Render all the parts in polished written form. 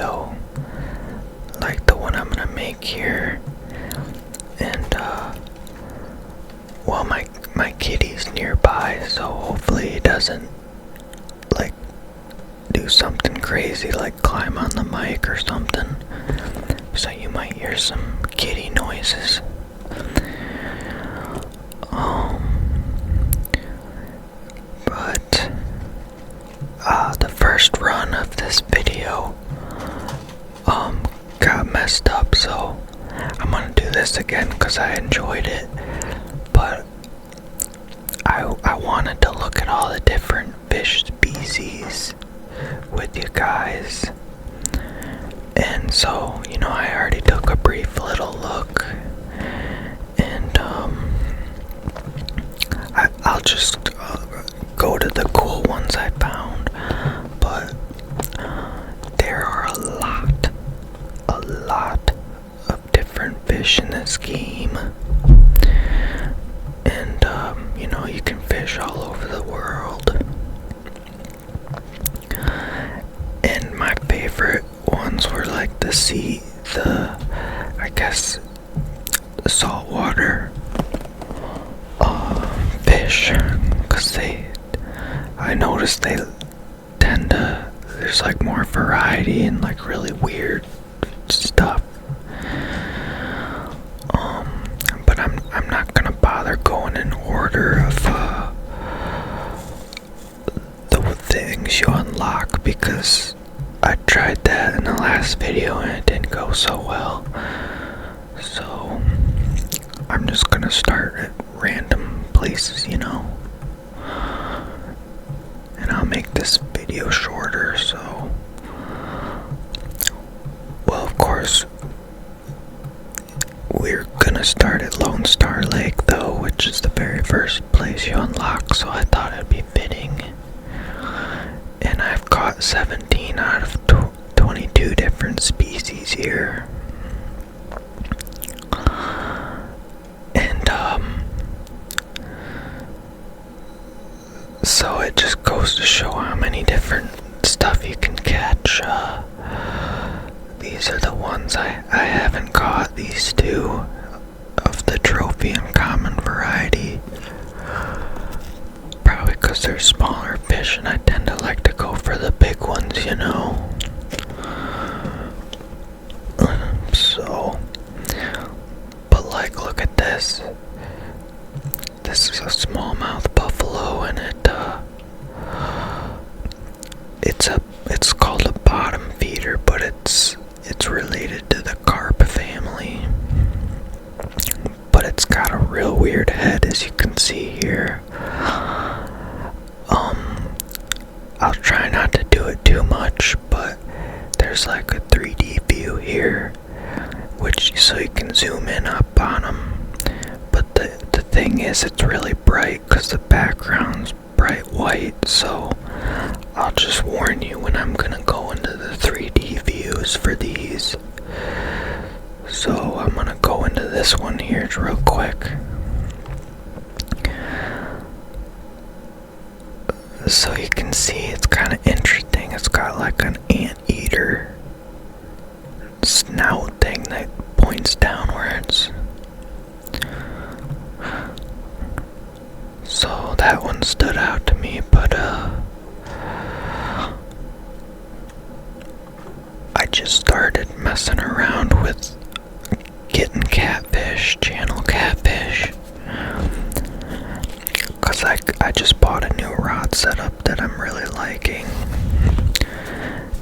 video like the one I'm gonna make here. And well, my kitty's nearby, so hopefully he doesn't like do something crazy like climb on the mic or something. So you might hear some kitty noises. But the first run of this video got messed up, so I'm gonna do this again because I enjoyed it. But I wanted to look at all the different fish species with you guys. And so, I already took a brief little look, and I'll just go to the cool ones I found. But there are a lot of different fish in this game. And you can fish all over the world. And my favorite ones were like the saltwater fish, because I noticed they there's like more variety and like really weird stuff. But I'm not gonna bother going in order of the things you unlock, because I tried that in the last video and it didn't go so well. So I'm just gonna start at random places, and I'll make this video shorter. So, well, of course, we're gonna start at Lone Star Lake though, which is the very first place you unlock, so I thought it'd be fitting. And I've caught 17 out of 22 different species here. And so it just goes to show how many different stuff you can catch. These are the ones I haven't caught, these two of the trophy and common variety. Probably because they're smaller fish and I tend to like to go for the big ones, So, but like, look at this. This is a smallmouth buffalo, and it's called a bottom feeder, but it's related to the carp family. But it's got a real weird head, as you can see here. I'll try not to do it too much, but there's like a 3D view here, so you can zoom in up on them. But the thing is, it's really bright because the background's bright white, so I'll just warn you when I'm gonna go into the 3D views for these. So I'm gonna go into this one here real quick. So you can see it's kind of interesting. It's got like an anteater snout thing that points downwards. So that one stood out to me, but I just started messing around with getting catfish, channel catfish, because I just bought a new rod setup that I'm really liking.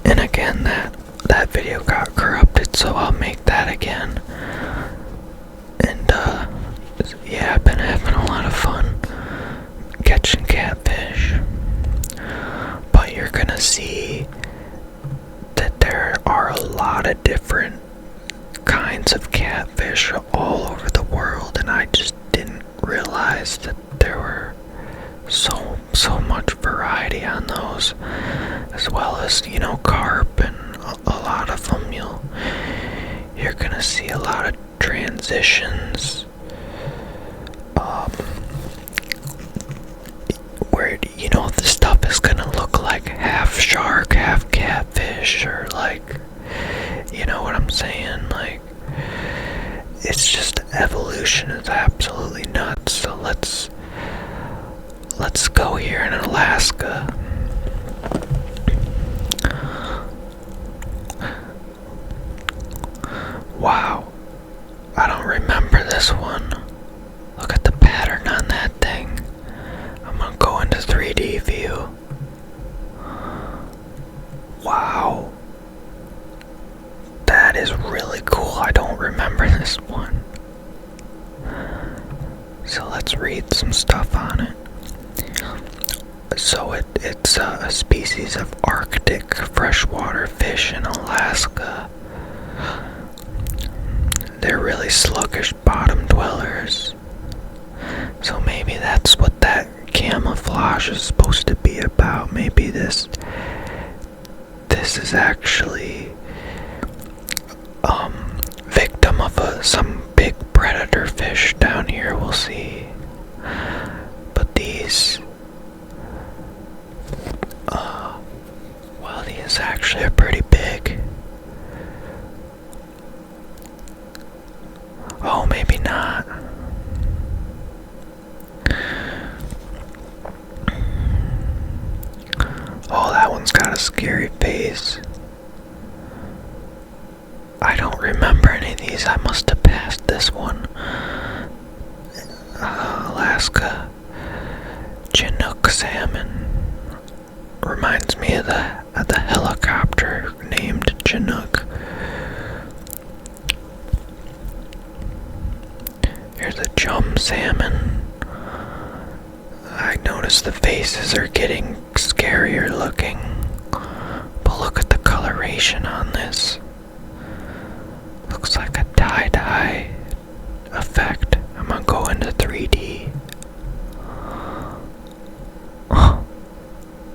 And again, that video got corrupted, so I'll make that again. And yeah, I've been having a lot of fun catching catfish. But you're gonna see that there are a lot of different kinds of catfish all over the world, and I just didn't realize that there were so much variety on those, as well as carp, and a lot of them you're gonna see a lot of transitions where the stuff is gonna look like half shark, half catfish, or like ocean is absolutely nuts. So let's go here in Alaska. Wow, I don't remember this one. Look at the pattern on that thing. I'm gonna go into 3D view. Wow, that is really cool. I don't remember this one. So let's read some stuff on it. So it's a species of Arctic freshwater fish in Alaska. They're really sluggish bottom dwellers. So maybe that's what that camouflage is supposed to be about. Maybe this is actually victim of some big predator fish down here. We'll see. But these these actually are pretty big. Oh, maybe not. Oh, that one's got a scary face. I don't remember any of these. I must have passed this one. Alaska Chinook salmon. Reminds me of the helicopter named Chinook. Here's a chum salmon. I noticed the faces are getting scarier looking. But look at the coloration on this. Looks like a tie-dye effect. I'm gonna go into 3D. Oh,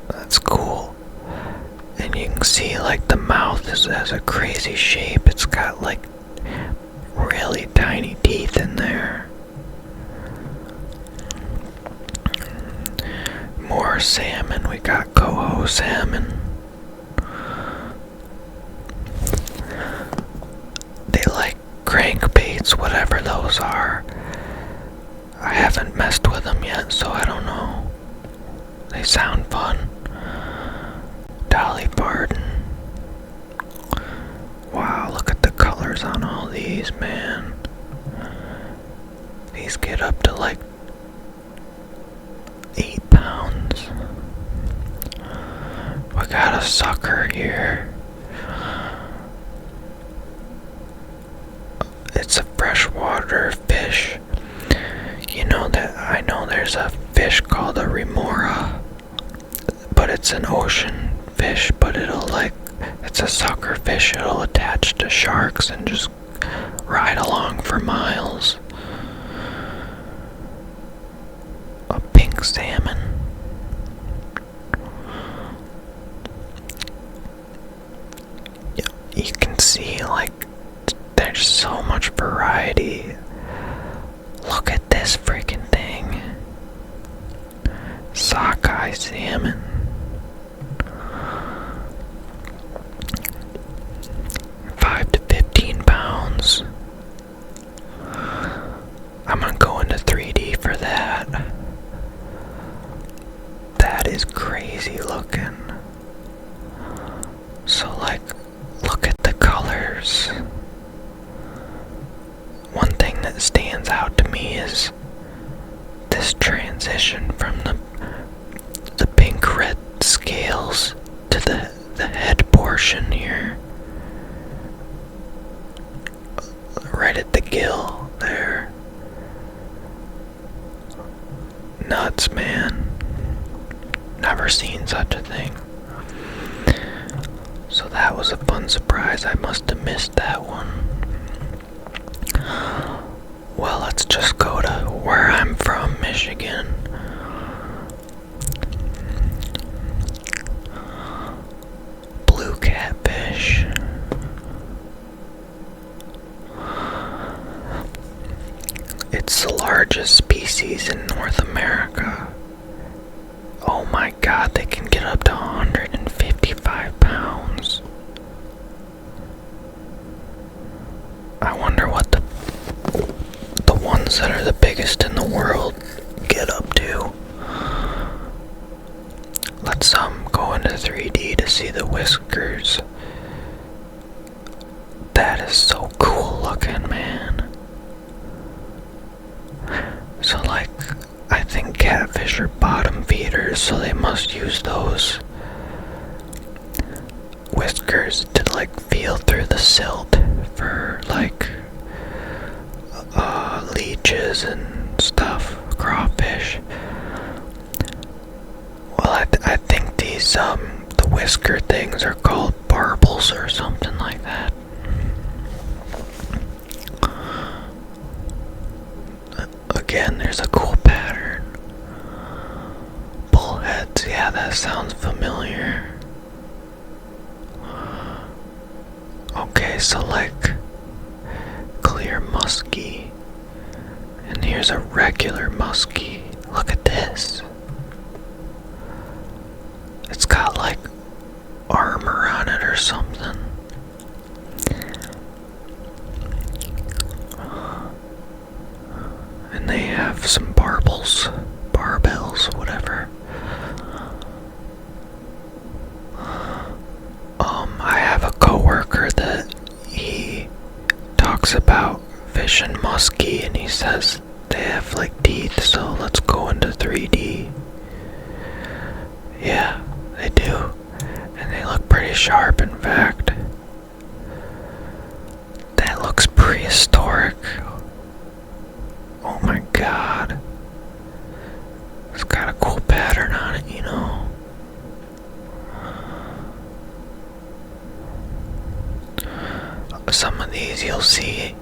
that's cool. And you can see like the mouth has a crazy shape. It's got like really tiny teeth in there. More salmon. We got coho salmon. They like crankbaits, whatever those are. I haven't messed with them yet, so I don't know. They sound fun. Dolly Parton. Wow, look at the colors on all these, man. These get up to like 8 pounds. We got a sucker here. It's a freshwater fish. You know that I know there's a fish called a remora, but it's an ocean fish, but it's a sucker fish. It'll attach to sharks and just ride along for miles. A pink salmon. You can see like there's so much variety. Look at this freaking thing. Sockeye salmon. $5 to 15 pounds. I'm gonna go into 3D for that. That is crazy looking. So like, look at the colors. One thing that stands out to me is this transition from the pink red scales to the head portion here. Right at the gill there. Nuts, man. Never seen such a thing. So that was a fun surprise. I must have missed that one. Well, let's just go to where I'm from, Michigan. Blue catfish. It's the largest species in North America. Oh my God, they can get up to 155 pounds. I wonder what the ones into 3D to see the whiskers. That is so cool looking, man. So like, I think catfish are bottom feeders, so they must use those whiskers to like feel through the silt for like leeches and stuff, crawfish. Well, I think these the whisker things are called barbels or something like that. Again, there's a cool pattern. Bullheads, yeah, that sounds familiar. Okay, so like clear muskie. And here's a regular muskie. Look at this. It's got like armor on it or something. And they have some barbells, whatever. I have a coworker that he talks about fish and muskie, and he says they have like teeth, so let's go into 3D. Yeah, they do. And they look pretty sharp, in fact. That looks prehistoric. Oh my god. It's got a cool pattern on it, you know. Some of these you'll see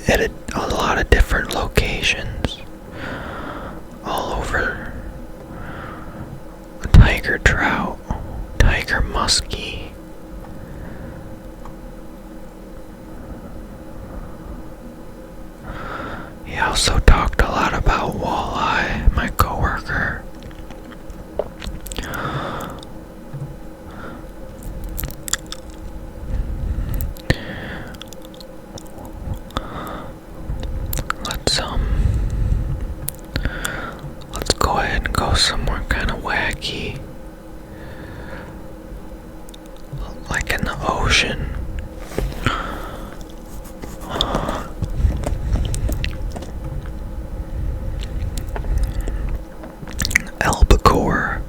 at a lot of different locations. All over. Tiger trout, tiger muskie. He also talked a lot about walleye, my coworker. Let's go ahead and go somewhere kind of wacky. Like in the ocean. Albacore.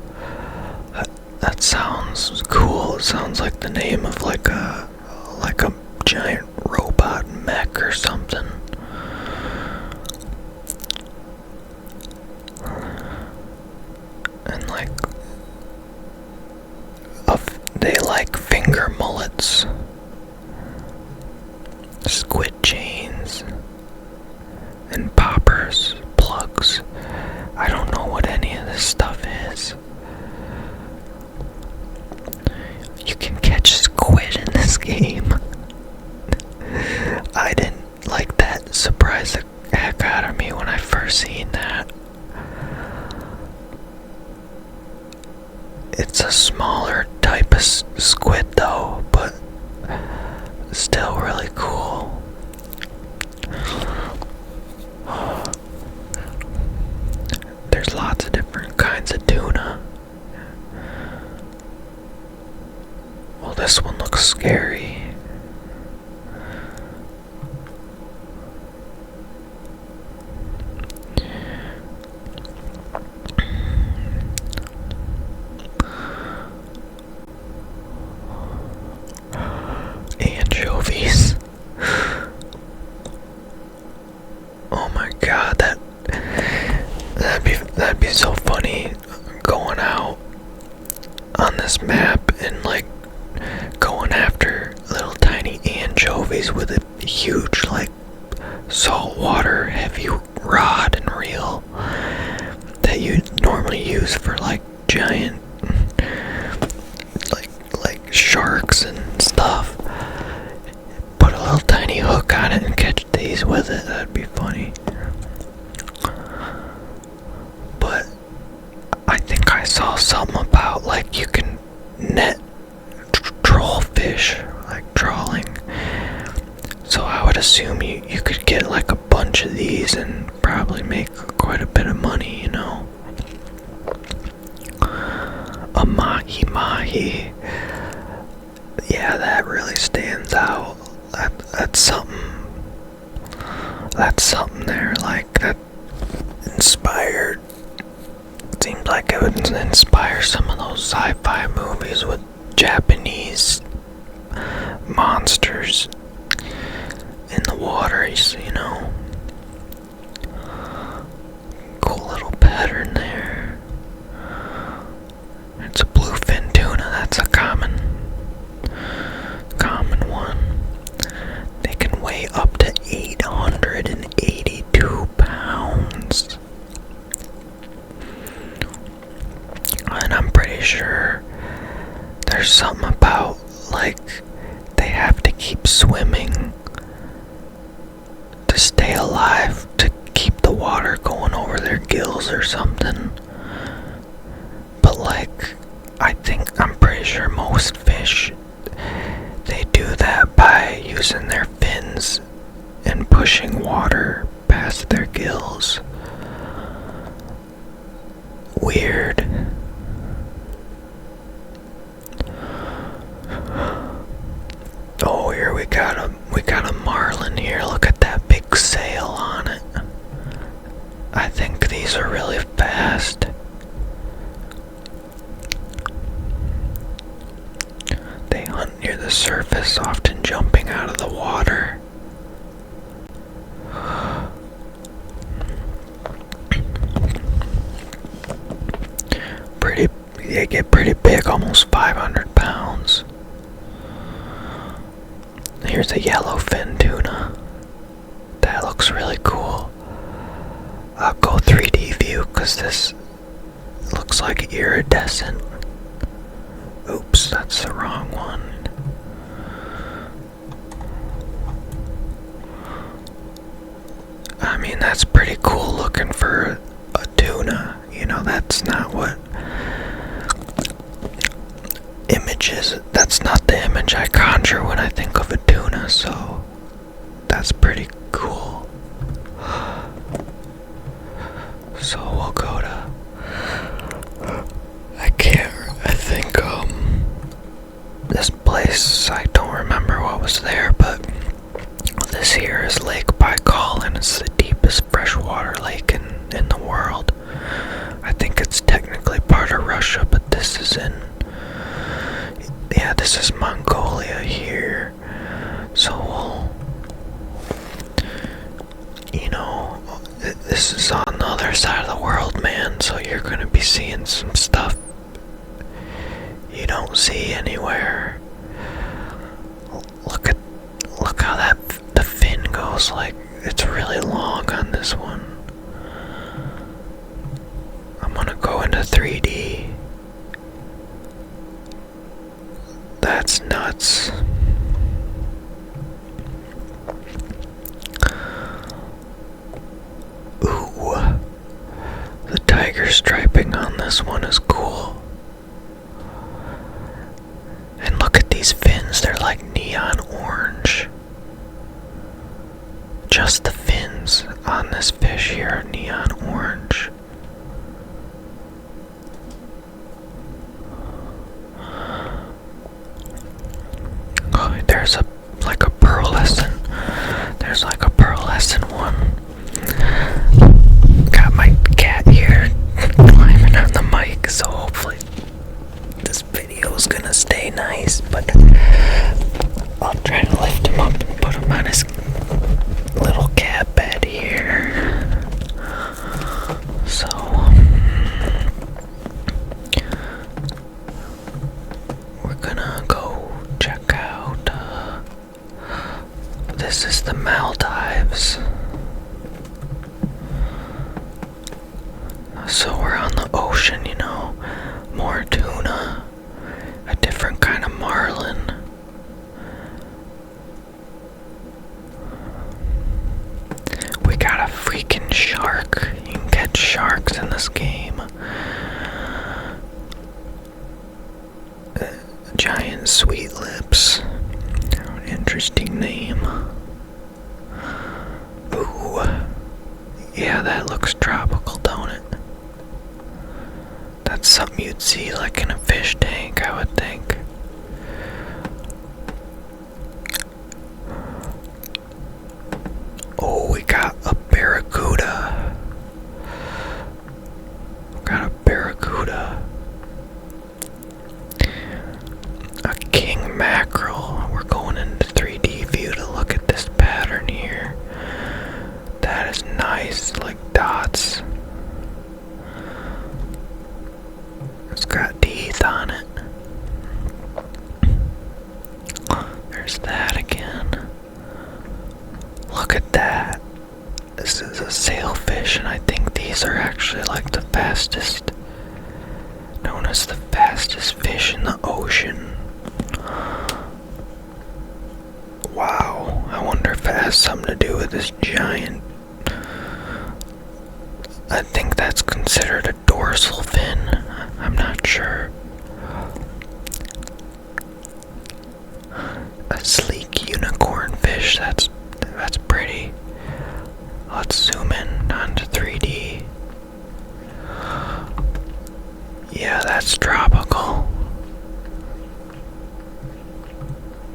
That sounds cool. It sounds like the name of like a giant robot mech or something. And like they like finger mullets, squid chains, and poppers, plugs. I don't know what any of this stuff is. You can catch squid in this game. I didn't like that. Surprised the heck out of me when I first seen that. It's a smaller type of squid though, but still really cool. There's lots of different kinds of tuna. Well, this one looks scary. Anchovies. Oh my god, that'd be so funny going out on this map and like going after little tiny anchovies with a huge like saltwater heavy rod and reel that you normally use for like giant like sharks and stuff. Put a little tiny hook on it and catch these with it. That'd be funny. But I think I saw something about like you can net troll fish, like trawling. So I would assume you could get like a bunch of these and probably make quite a bit of money, you know. A mahi-mahi. Yeah, that really stands out. That's something. That's something there, like, that inspired. Seems like it would inspire some of those sci-fi movies with Japanese monsters in the water, you know. Cool little pattern there. It's a bluefin tuna. That's a common one. They can weigh up to 882 pounds. And I'm pretty sure there's something about, like, they have to keep swimming to stay alive, to keep the water going over their gills or something. But, like, I'm pretty sure most fish, they do that by using their fins and pushing water past their gills. Weird. Oh, here we got a marlin here. Look at that big sail on it. I think these are really fast. They hunt near the surface, often jumping out of the water. They get pretty big, almost 500 pounds. Here's a yellowfin tuna. That looks really cool. I'll go 3D view because this looks like iridescent. Oops, that's the wrong one. I mean, that's pretty cool looking for a tuna. You know, that's not what that's not the image I conjure when I think of a tuna, so that's pretty cool. So we'll go to, I think this place, I don't remember what was there, but this here is Lake Baikal, it's the deepest freshwater lake in the world. I think it's technically part of Russia, but this is this is Mongolia here. So this is on the other side of the world, man, so you're gonna be seeing some stuff you don't see anywhere. Look how the fin goes, like, it's really long on this one. I'm gonna go into 3D. That's nuts. Ooh, the tiger striping on this one is cool. And look at these fins, they're like neon orange. Just the fins on this fish here are neon orange. Oh, there's like a pearlescent. There's like a pearlescent one. Got my cat here climbing on the mic, so hopefully this video is gonna stay nice, but I'll try to lift him up and put him on his little cat bed here. So we're gonna go check out this is the Maldives. So we're on the ocean, you know, more tuna, a different kind of marlin. We got a freaking shark. You can catch sharks in this game. Giant sweet lips. An interesting name. Ooh. Yeah, that looks tropical, don't it? That's something you'd see like in a fish tank, I would think. Oh, we got a barracuda. Got a barracuda. A king mackerel. We're going into 3D view to look at this pattern here. That is nice, like dots. It's got teeth on it. There's that again. Look at that. This is a sailfish, and I think these are actually like the fastest, known as the fastest fish in the ocean. Wow, I wonder if it has something to do with this giant. I think that's considered a dorsal fin. I'm not sure. A sleek unicorn fish, that's pretty. Let's zoom in onto 3D. Yeah, that's tropical.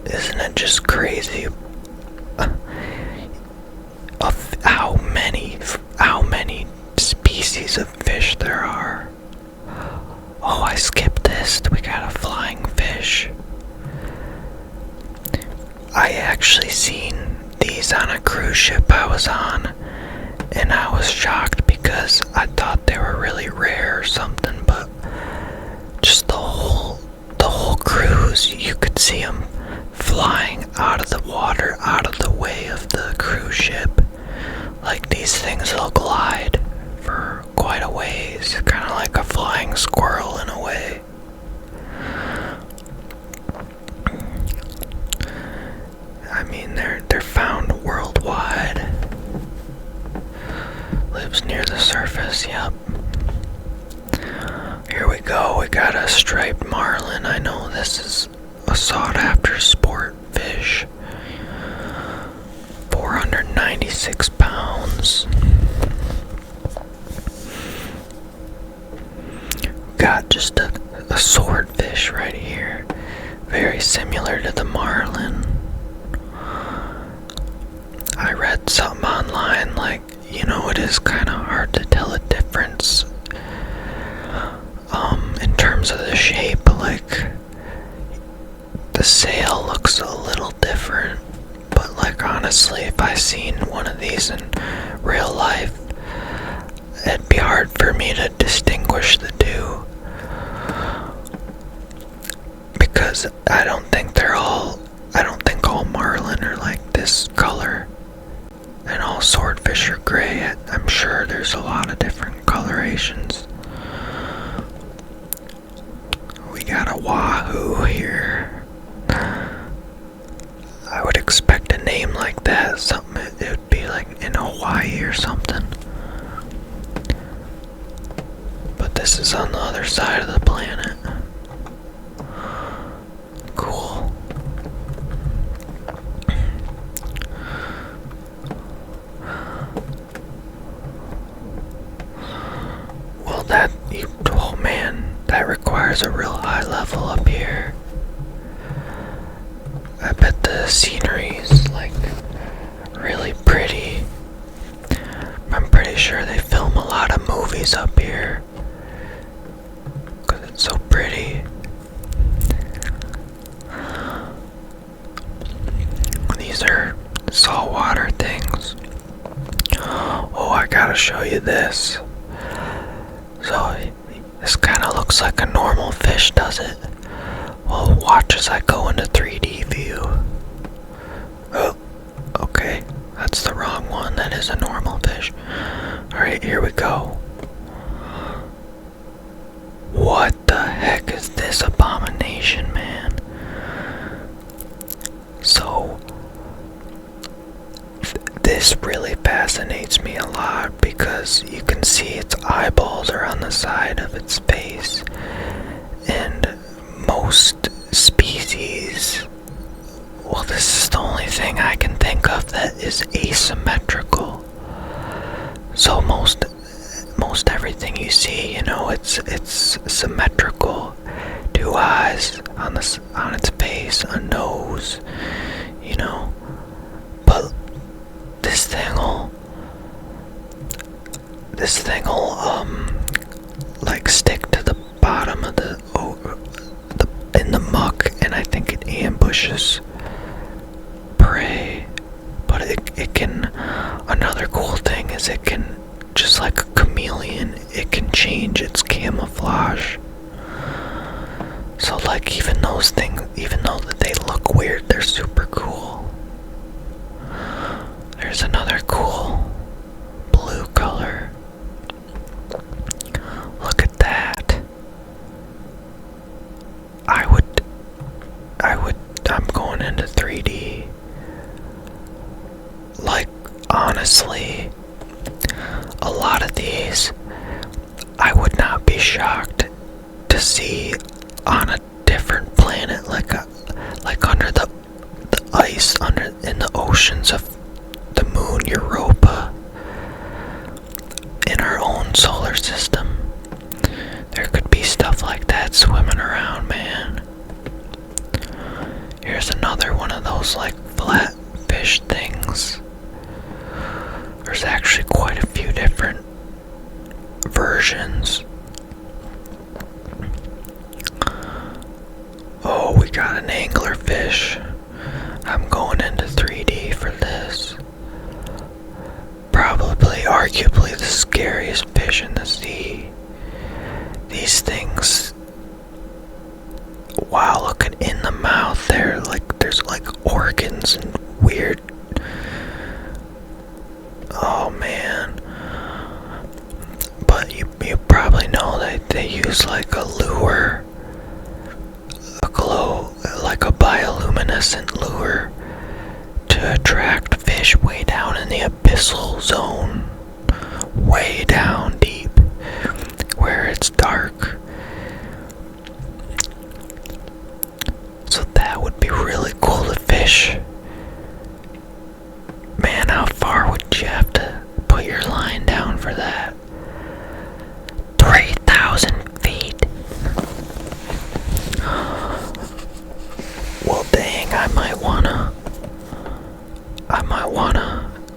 Isn't it just crazy of how many species of fish there are? Oh, I skipped this. We got a flying fish. I actually seen these on a cruise ship I was on, and I was shocked because I thought they were really rare or something, but just the whole cruise, you could see them flying out of the water, out of the way of the cruise ship. Like, these things will glide for quite a ways, kind of like a flying squirrel in a way. I mean, they're found worldwide. Lives near the surface, yep. Here we go, we got a striped marlin. I know this is a sought-after sport fish. 496 pounds. Got just a swordfish right here. Very similar to the marlin. I read something online like, it is kind of hard to tell a difference in terms of the shape. Like, the sail looks a little different, but like, honestly, if I seen one of these in real life, it'd be hard for me to distinguish the two, because I don't think all marlin are like this color, and all swordfish are gray. I'm sure there's a lot of different colorations. We got a wahoo here. I would expect a name like that, it would be like in Hawaii or something. But this is on the other side of the planet. Cool. Well, oh man, that requires a real high level up here. I bet the scenery's like really pretty. I'm pretty sure they film a lot of movies up here, 'cause it's so pretty. These are saltwater things. Oh, I gotta show you this. So, this kinda looks like a normal fish, does it? Well, watch as I go into 3D view. Oh, okay. That's the wrong one. That is a normal fish. Alright, here we go. What the heck is this abomination, man? So, this really fascinates me a lot because you can see its eyeballs are on the side of its face, and most species, well, this is the only thing I can think of that is asymmetrical. So most everything you see, it's symmetrical. 2 eyes, on its face, a nose, you know. But this thing'll like stick to the bottom of the in the muck, and I think it ambushes prey. But it can, another cool thing is it can, just like a chameleon, it can change its camouflage. So like even those things, even though they look weird, they're super cool. There's another cool blue color. Look at that. I'm going into 3D. Like, honestly, a lot of these I would not be shocked to see on a different planet, like under the ice, in the oceans of the moon Europa, in our own solar system. There could be stuff like that swimming around, man. Here's another one of those like flat fish things. There's actually quite a few different versions. Oh, we got an anglerfish. I'm going into 3D for this. Probably, arguably, the scariest fish in the sea. These things, wow, look at in the mouth there, like there's like organs and weird. Oh man. But you probably know that they use like a lure, a glow, like a bioluminescent lure, to attract fish way down in the abyssal zone, way down deep, where it's dark. So that would be really cool to fish. Man, how far would you have to put your line down for that? 3,000 feet. Well, dang, I might wanna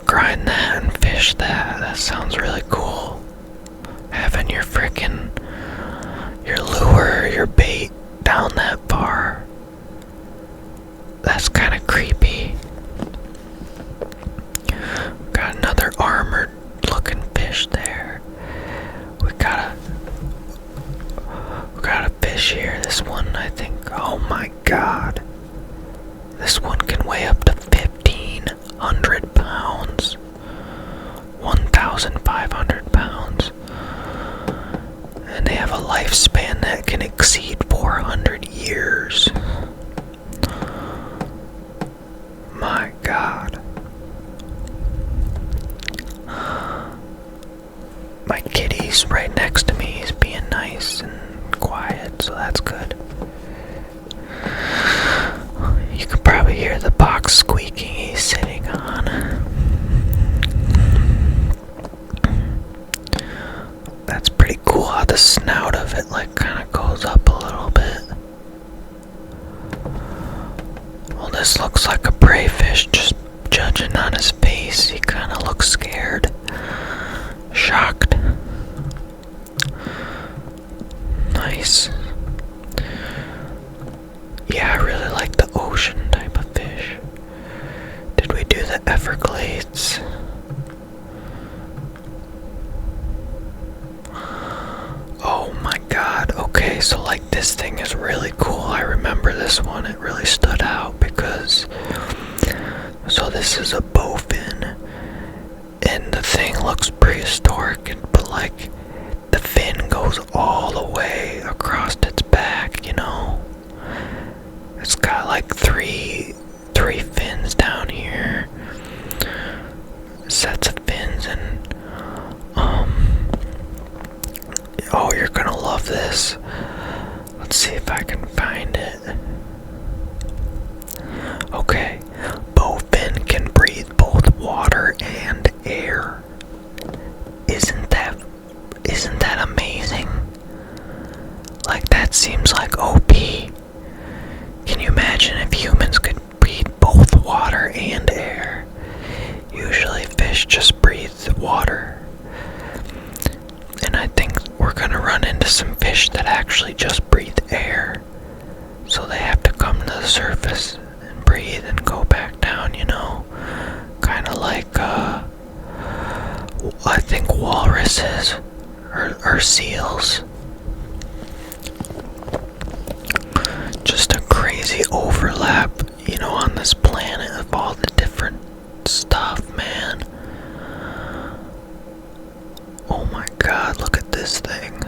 grind that and fish that. That sounds really cool. Having your lure, your bait down that far. That's kind of creepy. Got another armored looking fish there. We got a fish here. This one, I think, oh my god. This one can weigh up to 1,500 pounds. 1,500 pounds. And they have a lifespan that can exceed 400 years. My god. My kitty's right next to me. He's being nice and quiet, so that's good. You can probably hear the box squeaking he's sitting on. That's pretty cool how the snout of it like kind of goes up a little bit. Well, this looks like a prey fish, just judging on his face. He kind of looks scared, shocked. Nice. Yeah, I really like the ocean type of fish. Did we do the Everglades? Oh my god, okay, so like this thing is really cool. I remember this one, it really stood out because, so this is a bowfin, and the thing looks prehistoric, but like the fin goes all the way across its back, you know? It's got like three fins down here, sets of fins, and oh, you're gonna love this. Let's see if I can find it. Okay, bowfin can breathe both water and air. Isn't that amazing? Like, that seems like OP. imagine if humans could breathe both water and air. Usually fish just breathe water. And I think we're gonna run into some fish that actually just breathe air. So they have to come to the surface and breathe and go back down, you know? Kinda like, I think walruses or seals. Just a crazy overlap, you know, on this planet of all the different stuff, man. Oh my god, look at this thing.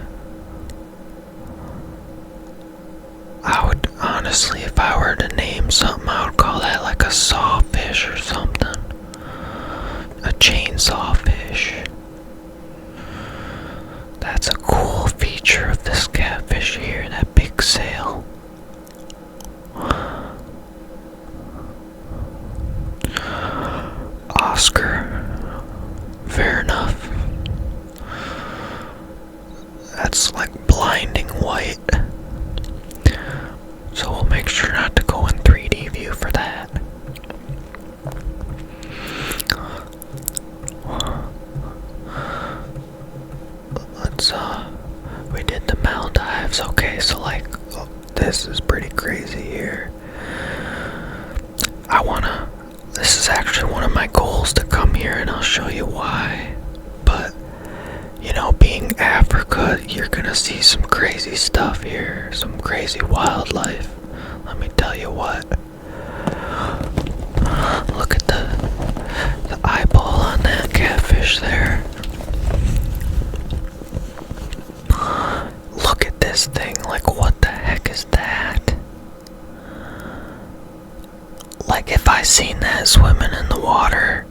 I would, honestly, if I were to name something, I would call that like a sawfish or something. A chainsaw fish. That's a cool feature of this catfish here, that big sail. Oscar. Fair enough. That's like blinding white. So we'll make sure not to go in 3D view for that. We did the Maldives. Okay, so like, this is pretty crazy here. This is actually one of my goals to come here, and I'll show you why. But, you know, being Africa, you're gonna see some crazy stuff here, some crazy wildlife. Let me tell you what. Look at the eyeball on that catfish there. Look at this thing, like what the heck is that? Like if I seen that swimming in the water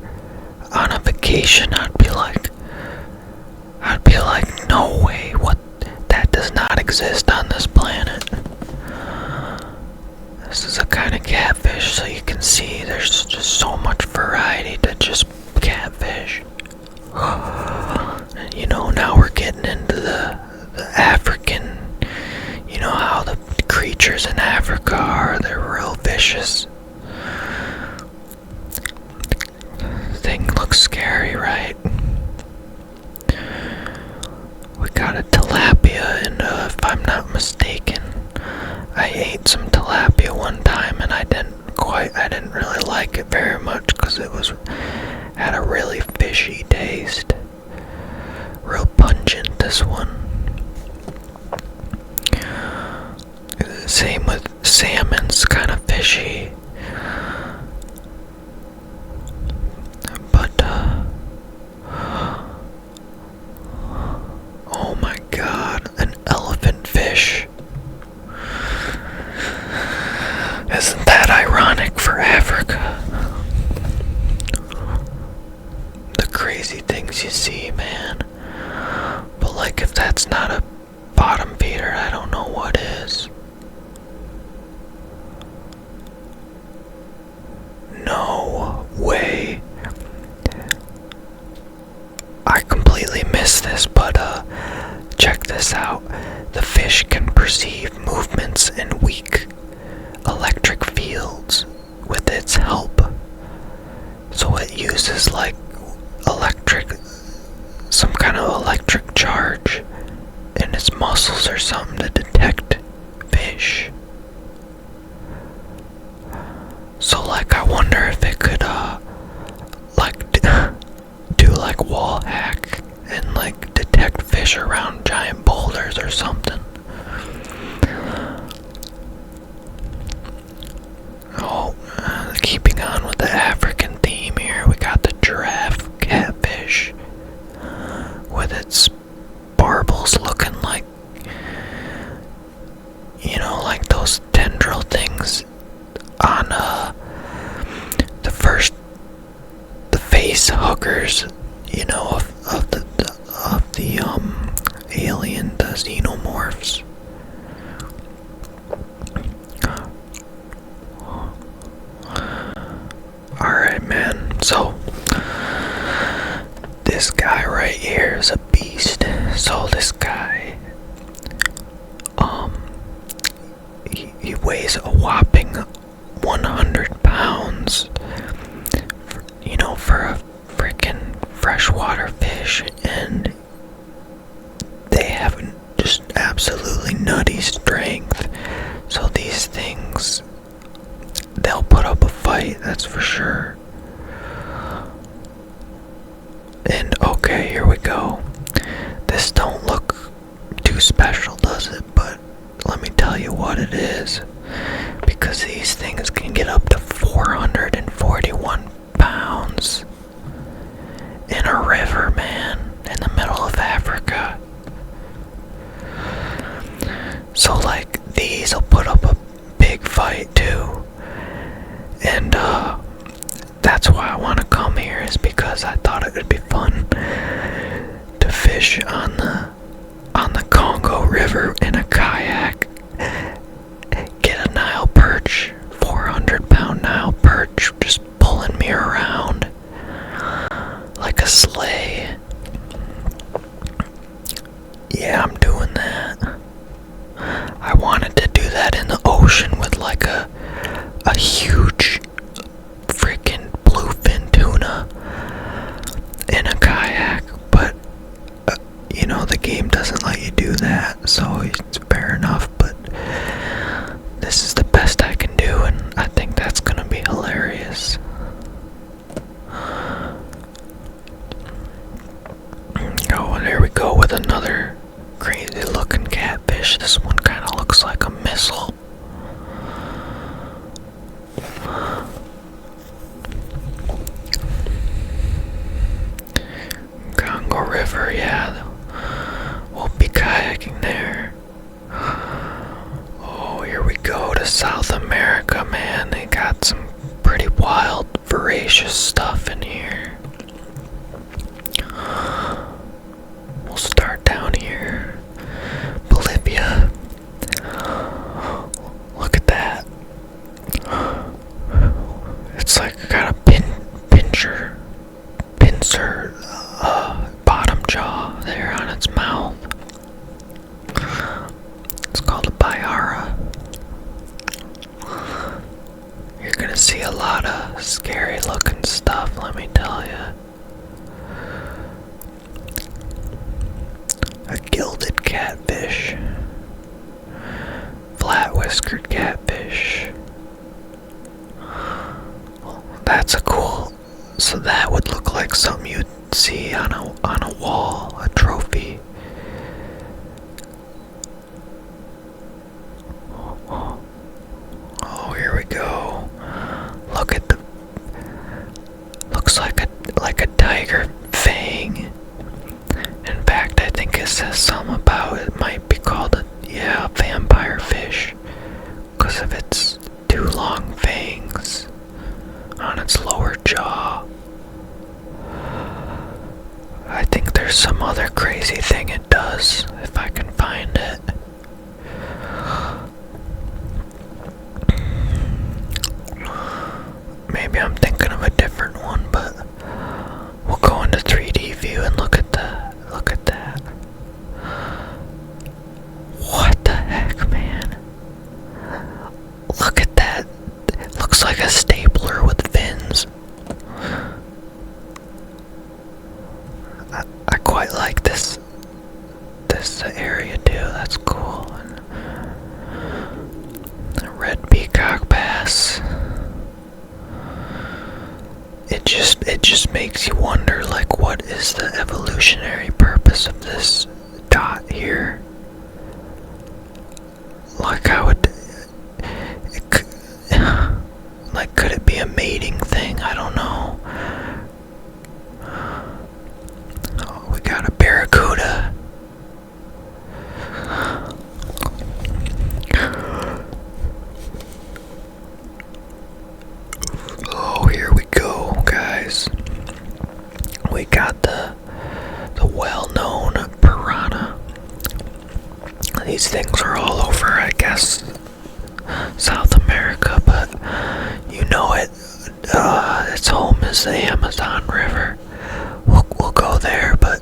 on a vacation, I'd be like, no way, what? That does not exist on this planet. This is a kind of catfish, so you can see there's just so much variety to just catfish. And you know, now we're getting into the African, you know how the creatures in Africa are, they're real vicious. Thing looks scary, right? We got a tilapia, and if I'm not mistaken, I ate some tilapia one time, and I didn't really like it very much because had a really fishy taste. Real pungent, this one. Same with salmon's kind of fishy. But, oh my god, an elephant fish. Isn't that ironic for Africa? The crazy things you see, man. But like, if that's not a bottom feeder, I don't know what is. No way. I completely missed this, but check this out. The fish can perceive movements in weak electric fields with its help. So it uses like some kind of electric charge in its muscles or something to detect fish. So like, I wonder if it could do like wall hack and like detect fish around giant boulders or something. Oh, keeping on with the African theme here, we got the giraffe catfish with its barbels looking like, you know, like those tendril things on the face huggers, you know, of the alien, the xenomorphs. Alright, man, so this guy right here is a beast. So this guy, he weighs a whopping 100 pounds, for a freaking freshwater fish, and they have just absolutely nutty strength. So these things, they'll put up a fight, that's for sure. And okay, here we go. This don't look too special, does it? But let me tell you what it is. Because these things can get up to 441 pounds in a river, man, in the middle of Africa. So like, these will put up a big fight too. And that's why I want to come here, is because I thought it would be fun to fish on the Congo River in a kayak, get a Nile perch, 400-pound Nile perch, just pulling me around like a sleigh. Yeah, I'm doing that. I wanted to do that in the ocean with like a huge freaking bluefin tuna in a kayak, but the game doesn't let you do that, so it's fair enough. But this is the best I can do, and I think that's gonna be hilarious. Oh, and there we go with another crazy looking catfish. This one kind of looks like a missile. Congo River, yeah. We'll be kayaking there. Oh, here we go to South America, man. They got some pretty wild, voracious stuff in here. We'll start down here. Bolivia. Look at that. It's like got a pincer bottom jaw there on its mouth. It's called a Bayara. You're gonna see a lot of scary looking stuff, let me tell you. A gilded catfish. Flat whiskered catfish. That's a cool. So that would look like something you'd see on a wall, a trophy. Oh, here we go. Look at looks like a tiger fang. In fact, I think it says something about it might be called a vampire fish, because of its two long fangs on its lower jaw. I think there's some other crazy thing it does, if I can find it. Maybe I'm thinking of a different one, but we'll go into 3D view and look at that. What the heck, man? Look at that. It looks like a stapler with fins. I quite like this area too. That's cool. And a red peacock bass. It just makes you wonder, like, what is the evolutionary purpose of this dot here? Like, could it be a mating thing? I don't know. Oh, we got a barracuda. Oh, here we go, guys. We got the well-known piranha. These things are all over, I guess, South America, but you know it. Its home is the Amazon River. We'll go there, but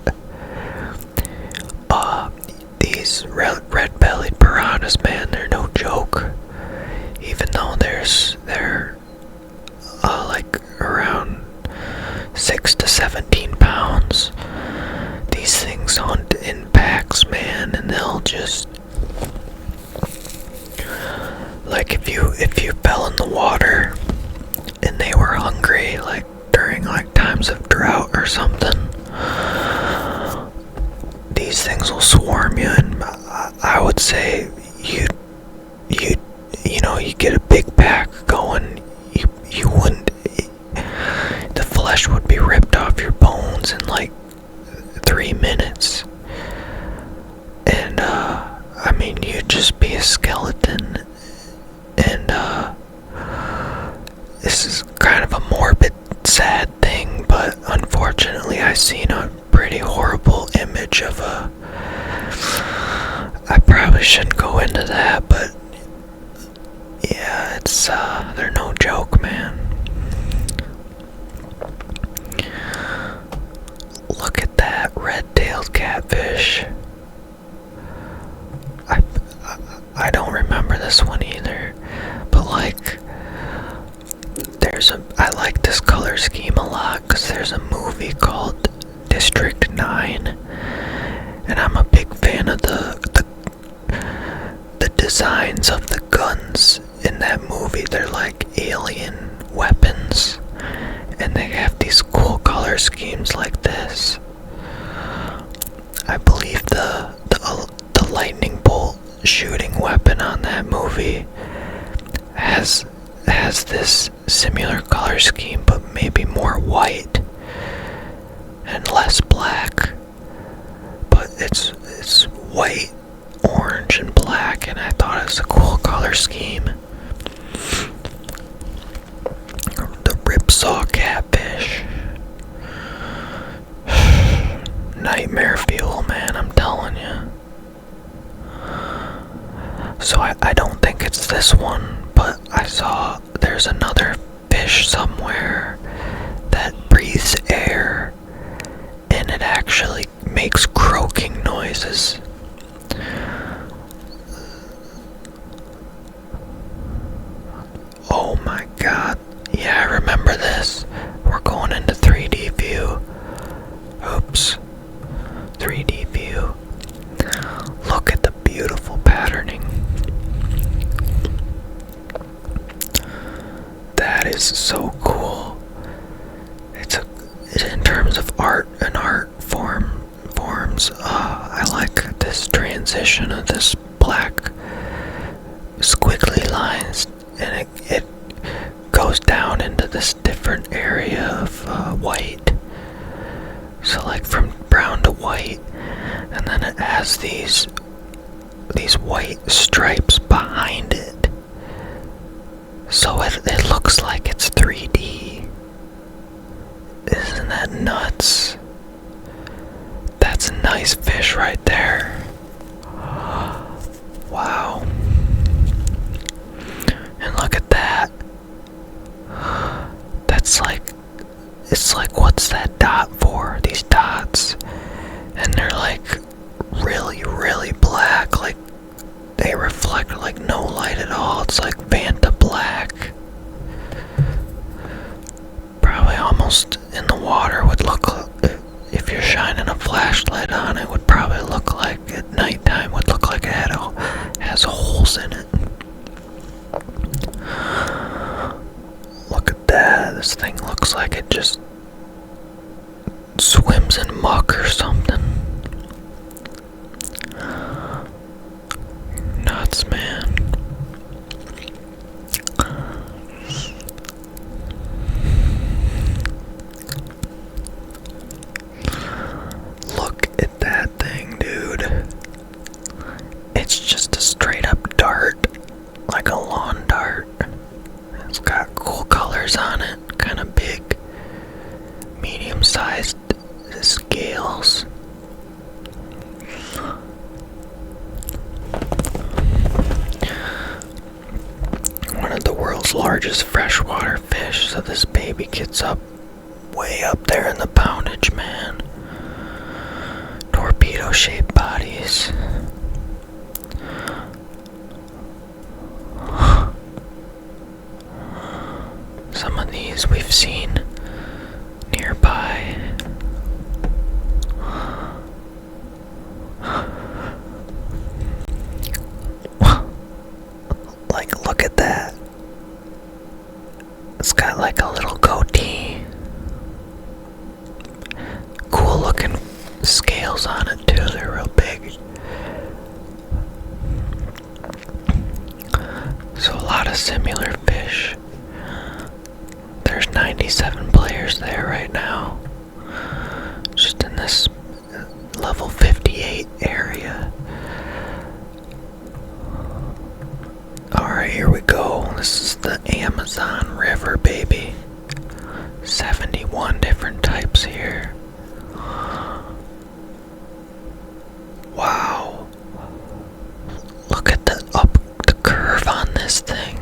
these red-bellied piranhas, man, they're no joke. Even though they're 17 pounds. These things hunt in packs, man, and they'll just, like, if you fell in the water and they were hungry, like during like times of drought or something, these things will swarm you. And I would say you get a big pack going, you wouldn't, the flesh would be ripped off your bones in like 3 minutes. And I mean, you'd just be a skeleton. And this is kind of a morbid, sad thing, but unfortunately I seen a pretty horrible image of I probably shouldn't go into that, but yeah, it's they're no joke, man. Look at that red-tailed catfish. I don't remember this one either, but like, I like this color scheme a lot because there's a movie called District 9, and I'm a big fan of the designs of the guns in that movie. They're like alien weapons, and they have these cool color schemes like this. I believe the lightning bolt shooting weapon on that movie has this similar color scheme, but maybe more white and less black. But it's white, orange, and black, and I thought it was a cool color scheme. The ripsaw catfish. Nightmare fuel, man, I'm telling you. So I don't think it's this one, but I saw there's another fish somewhere that breathes air, and it actually makes croaking noises. Oh my god. Yeah, I remember this. We're going into 3D view. Oops. 3D view. Look at the beautiful patterning. That is so cool. In terms of art and forms, I like this transition of this black squiggly lines, and it goes down into this different area of white. So like from brown to white, and then it has these white stripes behind it. So it looks like it's 3D. Isn't that nuts? That's a nice fish right there. Wow. And look at that. It's like, what's that dot for? These dots. And they're like really, really black. Like they reflect like no light at all. It's like Fanta black. Probably almost in the water would look, if you're shining a flashlight on it, would probably look like at nighttime would look like it has holes in it. Look at that. This thing looks like it just swims in muck or something. Nuts, man. Look at that thing, dude. It's just a straight up dart, like a lawn dart. It's got cool colors on it, kind of big, medium-sized scales. One of the world's largest freshwater fish, so this baby gets up way up there in the poundage, man. Torpedo-shaped bodies. Some of these we've seen nearby. It's got like a little goatee. Cool looking scales on it too, they're real big. So a lot of similar fish. There's 97 players there right now. Just in this level 58 area. Alright, here we go. This is the Amazon River, baby. 71 different types here. Wow. Look at the curve on this thing.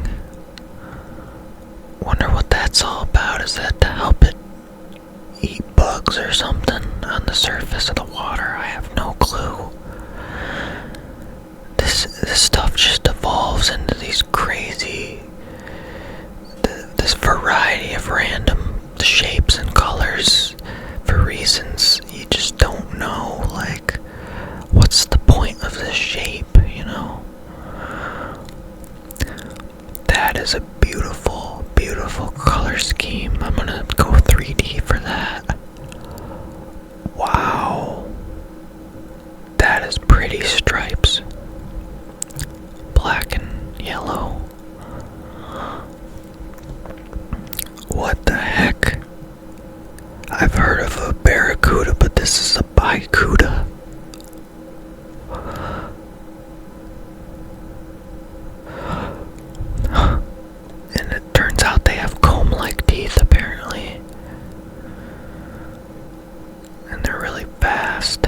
Wonder what that's all about. Is that to help it eat bugs or something on the surface of the water? I have no clue. This stuff just evolves into these crazy, this variety of random shapes and colors for reasons you just don't know. Like, what's the point of this shape, you know? That is a beautiful, beautiful color scheme. I'm gonna go 3D for that. Wow. That is pretty stripes. Black and yellow. What the heck? I've heard of a barracuda, but this is a bicuda. And it turns out they have comb-like teeth, apparently. And they're really fast.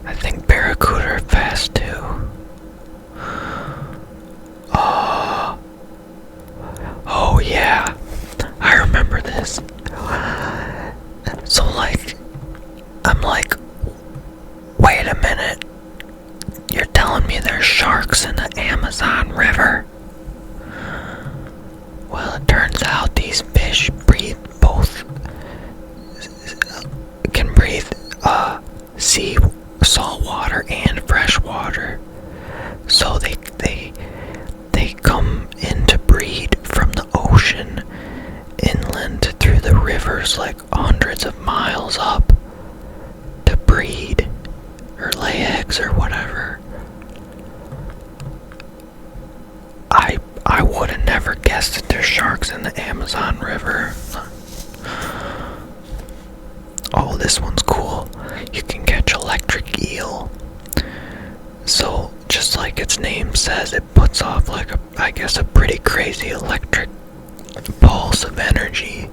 I think barracuda are fast too. Oh yeah, I remember this. So like, I'm like, wait a minute. You're telling me there's sharks in the Amazon River? Well, it turns out these fish can breathe salt water and fresh water. So they come in to breed from the ocean inland through the rivers, like hundreds of miles up, to breed or lay eggs or whatever. I would have never guessed that there's sharks in the Amazon River. Oh, this one's cool. You can catch electric eel. So, just like its name says, it puts off like I guess a pretty crazy electric pulse of energy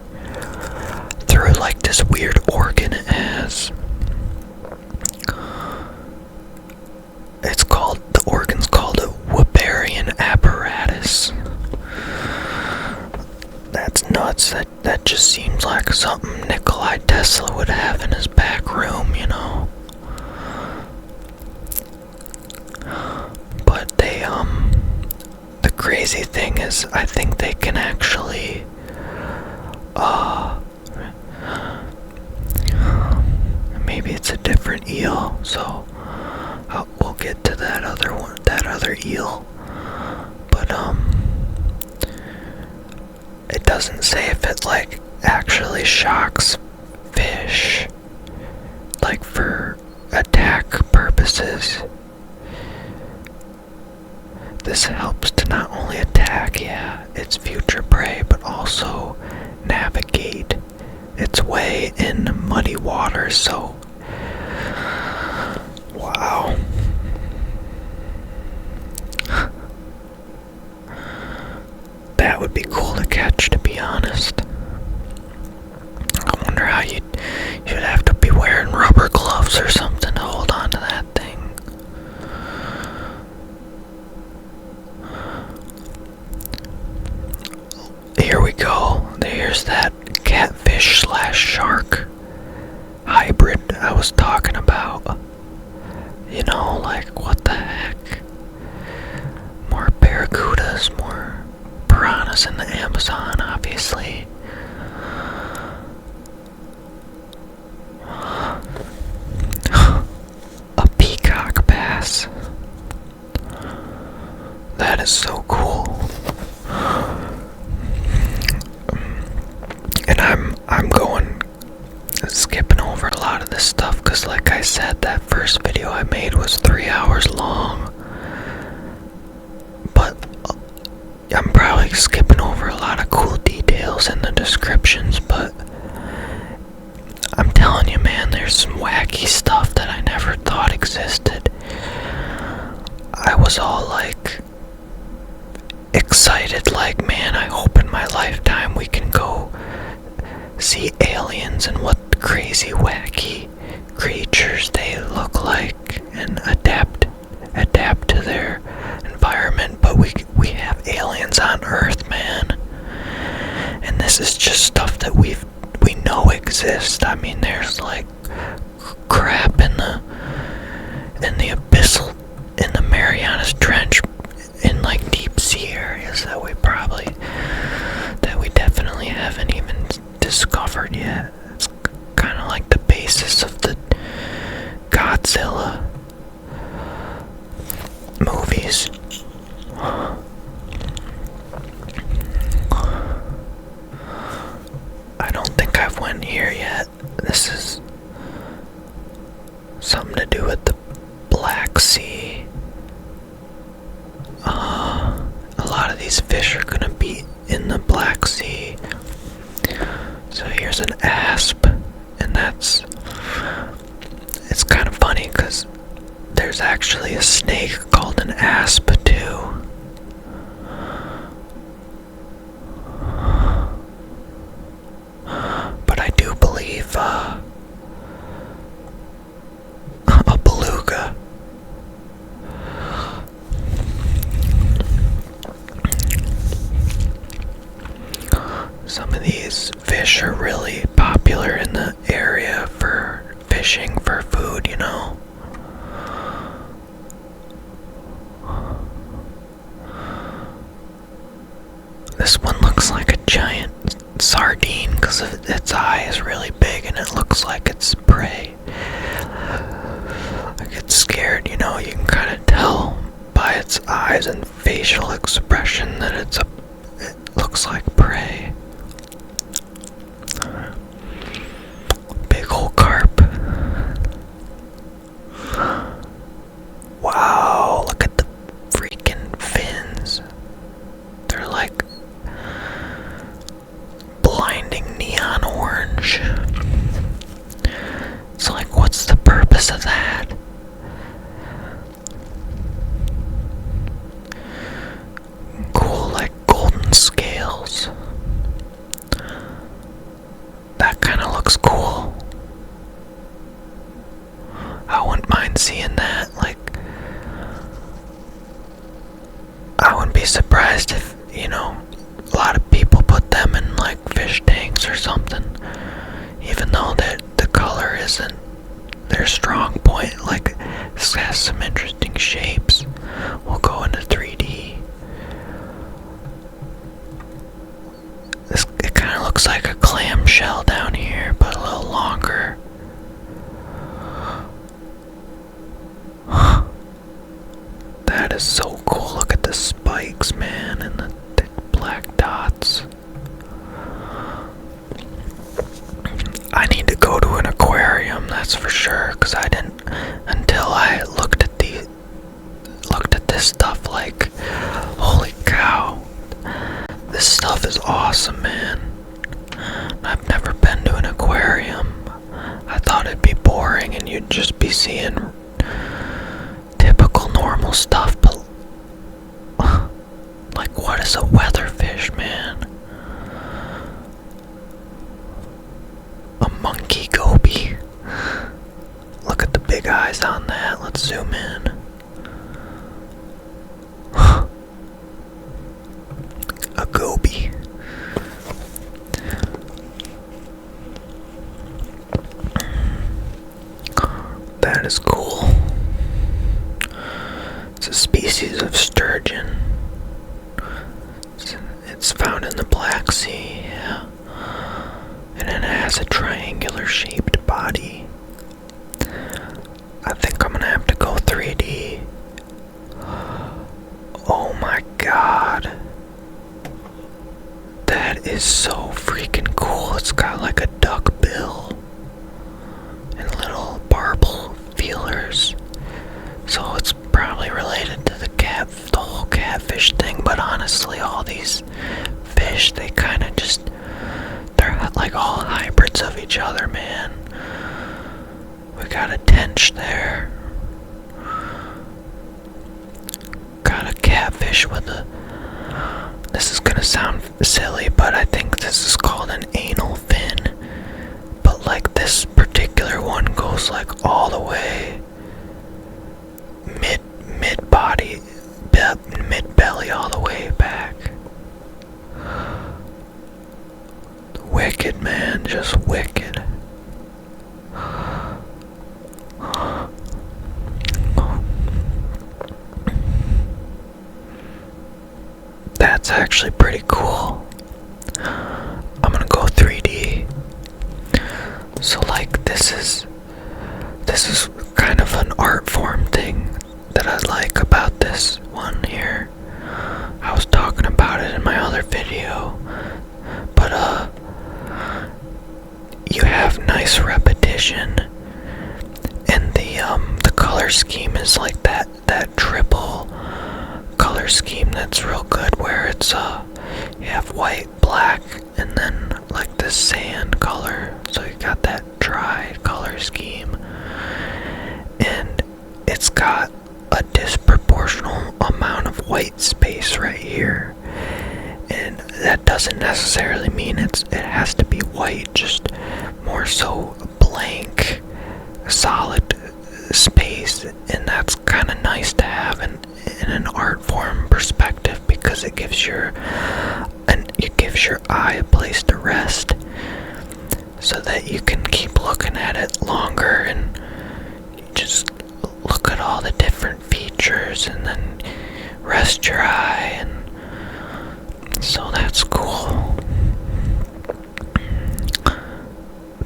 through like this weird organ it has. The organ's called a Weberian apparatus. That's nuts. That just seems like something Nikolai Tesla would have in his back room, you know. But the crazy thing is, I think they can actually, maybe it's a different eel, so we'll get to that other eel. But, it doesn't say if it, like, actually shocks fish, like, for attack purposes. This helps to not only attack, its future prey, but also navigate its way in muddy waters, so... Wow. That would be cool to catch, to be honest. I wonder how you'd have to be wearing rubber gloves or something to hold on to that thing. Here we go. There's that catfish/shark hybrid I was talking about. You know, like, what the heck? More barracudas, more piranhas in the Amazon, obviously. A peacock bass. That is so cool. like skipping over a lot of cool details in the descriptions, but I'm telling you, man, there's some wacky stuff that I never thought existed. I was all like excited, like, man, I hope in my lifetime we can go see aliens and what crazy wacky creatures they look like and adapt to their environment. But we have aliens on Earth, man, and this is just stuff that we know exists. I mean, there's like crap in the abyssal, in the Marianas Trench, in like deep sea areas that we definitely haven't even discovered yet. It's kind of like the basis of the Godzilla movies. I don't think I've went here yet. This is something to do with the Black Sea. A lot of these fish are gonna be in the Black Sea. So here's an asp, and it's kind of funny because there's actually a snake called an asp too. But I do believe a beluga. Some of these fish are really popular in the area for fishing for food, you know. This one looks like a giant sardine because its eye is really big and it looks like it's prey. I get scared, you know. You can kind of tell by its eyes and facial expression that it looks like prey. Big old carp. Wow, look at the freaking fins. They're like blinding neon orange. It's like, what's the purpose of that? Cool, like golden scales. That kind of looks cool. I wouldn't mind seeing that. Like, I wouldn't be surprised if, you know, a lot of people put them in like fish tanks or something, even though the color isn't their strong point. Like, this has some interesting shapes. We'll go into 3D. It kind of looks like a clamshell down here, but a little longer. That is so cool. Look at the spikes, man, and the thick black dots. I need to go to an aquarium, that's for sure, because I didn't, until I looked at this stuff, like, holy cow, this stuff is awesome, man. I've never been to an aquarium. I thought it'd be boring and you'd just be seeing typical normal stuff, but like, what is a weatherfish, man? A monkey goby. Look at the big eyes on that. Let's zoom in. A goby. That is cool. It's a species of sturgeon. It's found in the Black Sea, yeah. And it has a triangular shaped body. I think I'm gonna have to go 3D. Oh my god. That is so freaking cool. It's got like a duck bill and little barbel feelers. So it's probably related to the whole catfish thing, but honestly, all these fish, they kind of just, they're like all hybrids of each other, man. We got a tench there. Got a catfish with a, this is gonna sound silly, but I think this is called an anal fin. But like this particular one goes like all the way mid-body, mid-belly all the way back. Wicked, man, just wicked. That's actually pretty cool. I'm gonna go 3D. So like this is kind of an art form thing that I like about this one here. I was talking about it in my other video, but you have nice repetition, and the color scheme is like that triple color scheme that's real good, where it's you have white, black, and then like this sand color, so you got that dry color scheme, and it's got a disproportional amount of white space right here. And that doesn't necessarily mean it has to be white, just more so blank, solid space, and that's kind of nice to have in an art form perspective, because it gives your eye a place to rest, so that you can keep looking at it longer and you just look at all the different features and then rest your eye, and so that's cool.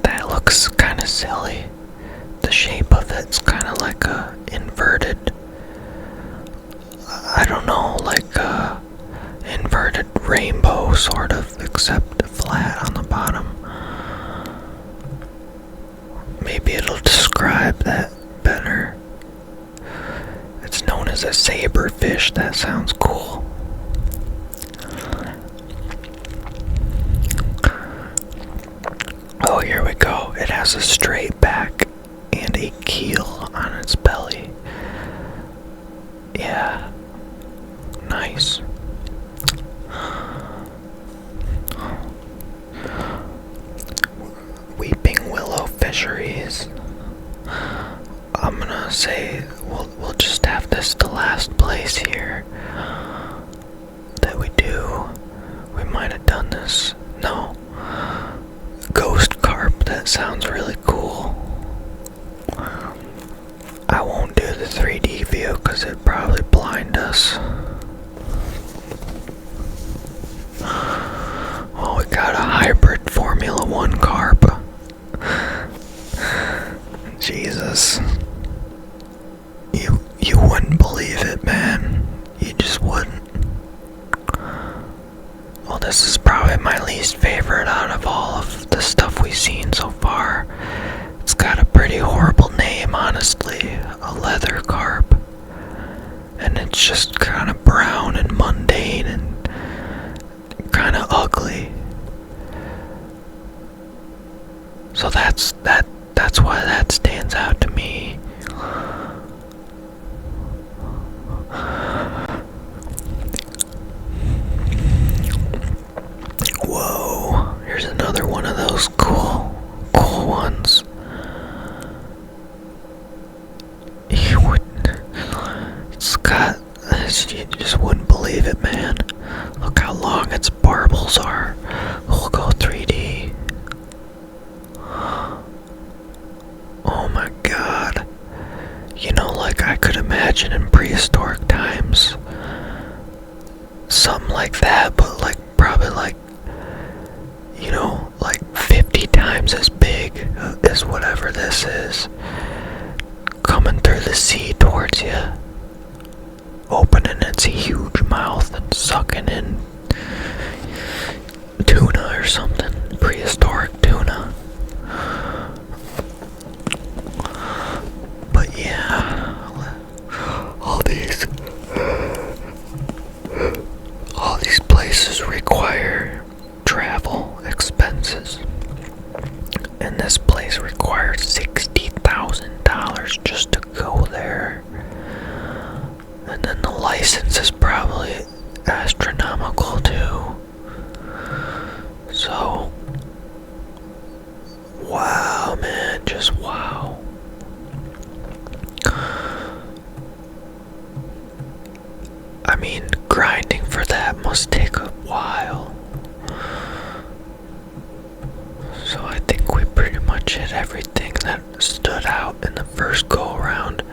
That looks kind of silly. The shape of it's kind of like a inverted, I don't know, like a inverted rainbow sort of, except flat on the bottom. Maybe it'll describe that better. It's known as a saberfish. That sounds cool. Oh, here we go. It has a straight back and a keel on its belly. Yeah. Nice. Weeping Willow Fisheries. I'm gonna say we'll just have this the last place here that we do. We might have done this. No. Ghost carp. That sounds really cool. I won't do the 3D view because it'd probably blind us. Oh, we got a hybrid Formula 1 carp. Jesus. You wouldn't believe it, man. You just wouldn't. Well, this is probably my least favorite out of all of the stuff we've seen so far. It's got a pretty horrible name, honestly. A leather carp. And it's just kind of brown and mundane and kind of ugly. So that's why that stands out to me. Whoa, here's another one of those cool ones. You just wouldn't believe it, man. Look how long its barbels are. We'll go 3D. Oh my god. You know, like I could imagine in prehistoric times something like that, but like probably like, you know, like 50 times as big as whatever this is, coming through the sea towards you, opening its huge mouth and sucking in tuna or something, prehistoric tuna. But yeah, all these places require and this place requires $60,000 just to go there. And then the license is probably astronomical too. So, wow, man, just wow. I mean, grinding for that must take a while. So I think we pretty much hit everything that stood out in the first go around.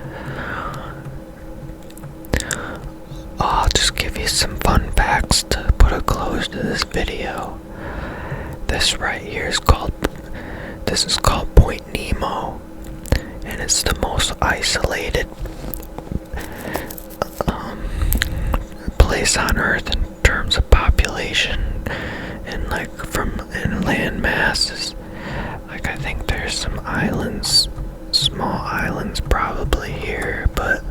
I'll just give you some fun facts to put a close to this video. This right here is called Point Nemo, and it's the most isolated place on Earth in terms of population, and like in land masses. Like I think there's some islands, small islands probably here, but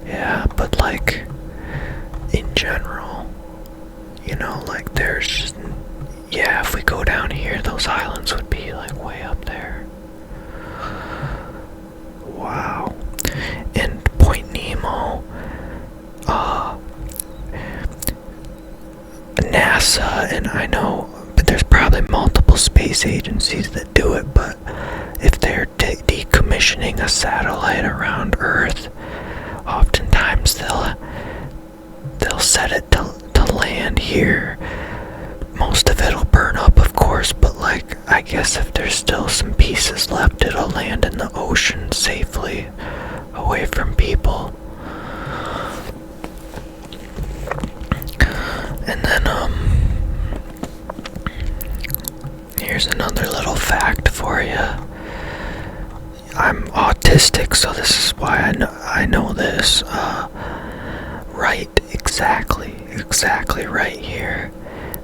yeah, but like in general, you know, like there's just, yeah, if we go down here, those islands would be like way up there. Wow. And Point Nemo, NASA, and I know, but there's probably multiple space agencies that do it, but if they're decommissioning a satellite around Earth, oftentimes they'll set it to land here. Most of it'll burn up, of course, but like, I guess if there's still some pieces left, it'll land in the ocean safely, away from people. And then, here's another little fact for you. I'm autistic, so this is why I know this. Right, exactly right here,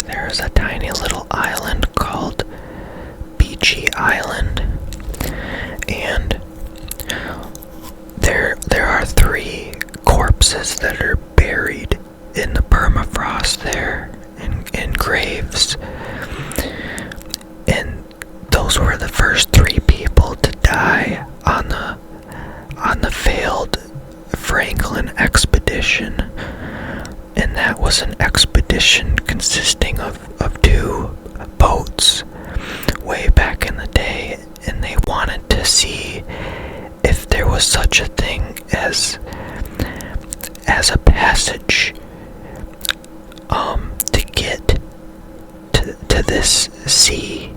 there's a tiny little island called Beachy Island, and there are 3 corpses that are buried in the permafrost there, in graves, and those were the first 3 people to die on the failed Franklin expedition. And that was an expedition consisting of 2 boats way back in the day, and they wanted to see if there was such a thing as a passage to get to this sea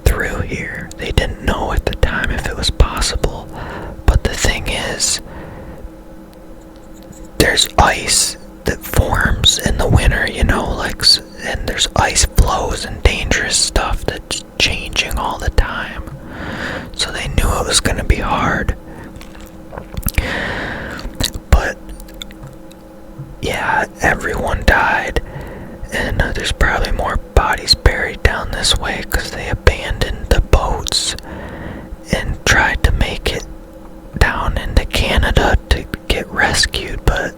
through here. They didn't know at the time if it was possible, but the thing is, there's ice that forms in the winter, you know, like, and there's ice flows and dangerous stuff that's changing all the time. So they knew it was going to be hard. But yeah, everyone died, and there's probably more bodies buried down this way because they abandoned the boats and tried to make it down into Canada to get rescued, but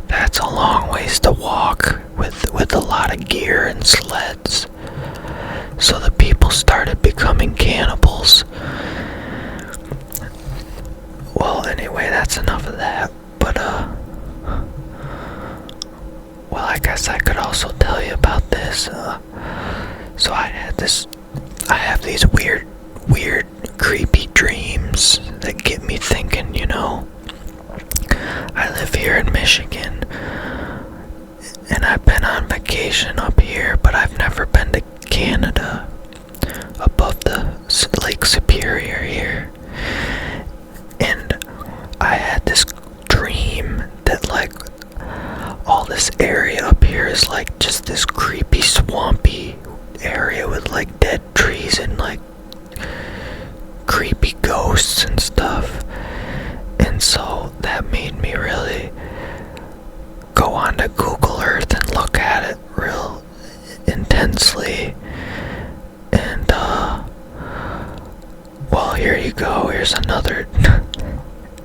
that's a long ways to walk with a lot of gear and sleds. So the people started becoming cannibals. Well, anyway, that's enough of that. But well, I guess I could also tell you about this. So I have these weird, creepy dreams that get me thinking, you know. I live here in Michigan, and I've been on vacation up here, but I've never been to Canada, above the Lake Superior here. And I had this dream that, like, all this area up here is like just this creepy, swampy area with like dead trees and like creepy ghosts and stuff. And so that made me really go onto Google Earth and look at it real intensely. And well, here you go. Here's another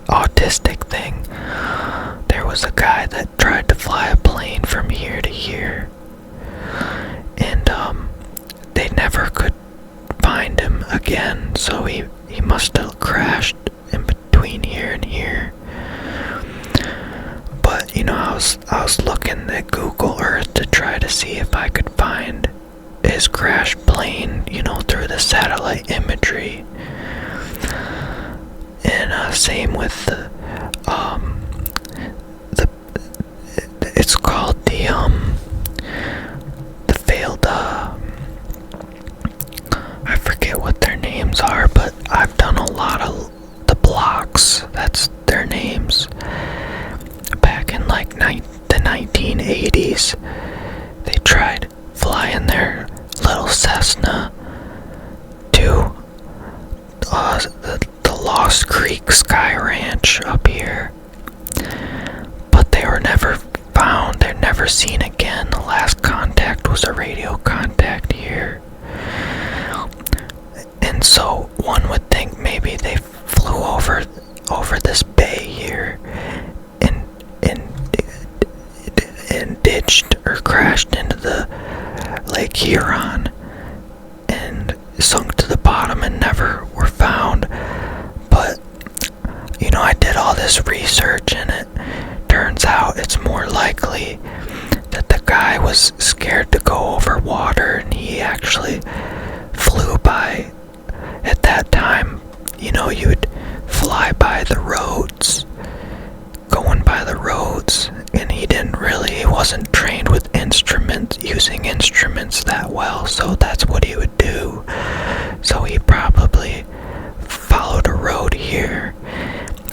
autistic thing. There was a guy that tried to fly a plane from here to here, and they never could so he must have crashed in between here and here. But you know, I was looking at Google Earth to try to see if I could find his crashed plane, you know, through the satellite imagery. And same with the it's called the failed I forget what their names are, but I've done a lot of the blocks. That's their names. Back in like the 1980s, they tried flying their little Cessna to the Lost Creek Sky Ranch up here, but they were never found. They're never seen again. The last contact was a radio contact here. And so one would think maybe they flew over this bay here and ditched or crashed into the Lake Huron and sunk to the bottom and never were found. But you know, I did all this research, and it turns out it's more likely that the guy was scared to go over water, and he actually flew by. At that time, you know, you would fly by the roads, going by the roads, and he wasn't trained with using instruments that well, so that's what he would do. So he probably followed a road here,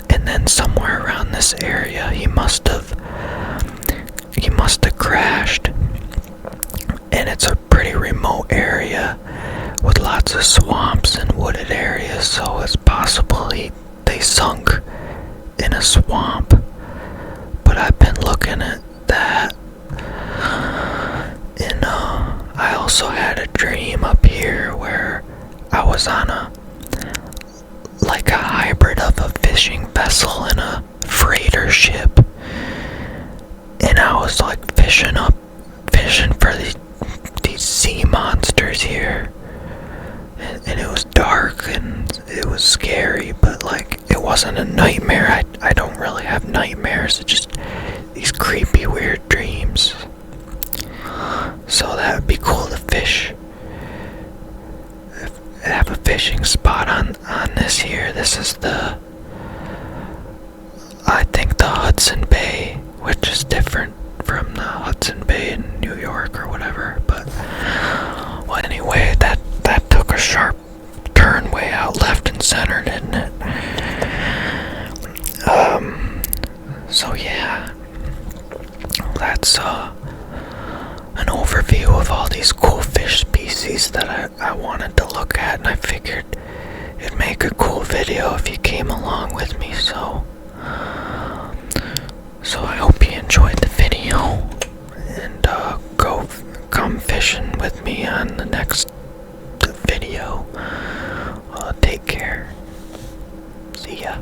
and then somewhere around this area he must have crashed. And it's a pretty remote area with lots of swamps and wooded areas, so it's possible they sunk in a swamp. But I've been looking at that, and I also had a dream up here where I was on a hybrid of a fishing vessel and a freighter ship, and I was like fishing for these sea monsters here, and it was dark and it was scary, but like it wasn't a nightmare. I don't really have nightmares, it's just these creepy weird dreams. So that would be cool to fish. Have a fishing spot on this here. This is I think the Hudson Bay, which is different from the Hudson Bay in New York or whatever. But well, anyway, that took a sharp turn way out left and center, didn't it? So yeah, that's an overview of all these cool fish species that I wanted to look at, and I figured it'd make a cool video if you came along with me. So I hope you enjoyed the video, and come fishing with me on the next video. Take care. See ya.